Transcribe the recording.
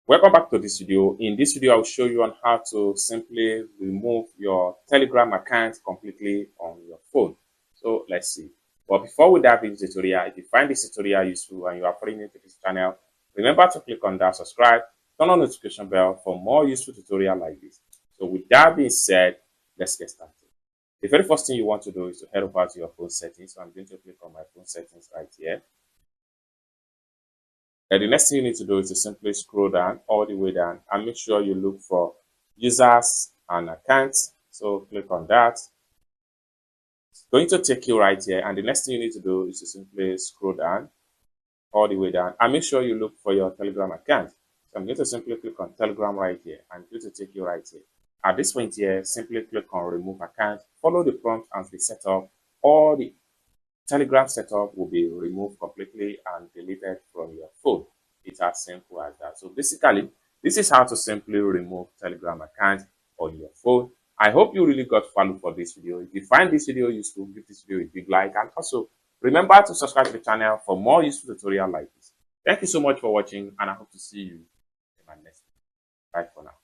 Welcome back to this video. In this video, I'll show you on how to simply remove your Telegram account completely on your phone. So let's see. But before we dive into the tutorial, if you find this tutorial useful and you are foreign to this channel, remember to click on that subscribe, turn on the notification bell for more useful tutorial like this. So with that being said, let's get started. The very first thing you want to do is to head over to your phone settings. So I'm going to click on my phone settings right here. And the next thing you need to do is to simply scroll down all the way down and make sure you look for users and accounts. So click on that. It's going to take you right here. And the next thing you need to do is to simply scroll down all the way down and make sure you look for your Telegram account. So I'm going to simply click on Telegram right here and it's going to take you right here. At this point here, simply click on remove account, follow the prompt and the setup. All the Telegram setup will be removed completely and deleted from your phone. It's as simple as that. So basically, this is how to simply remove Telegram account on your phone. I hope you really got value for this video. If you find this video useful, give this video a big like, and also remember to subscribe to the channel for more useful tutorials like this. Thank you so much for watching, and I hope to see you in my next video. Bye for now.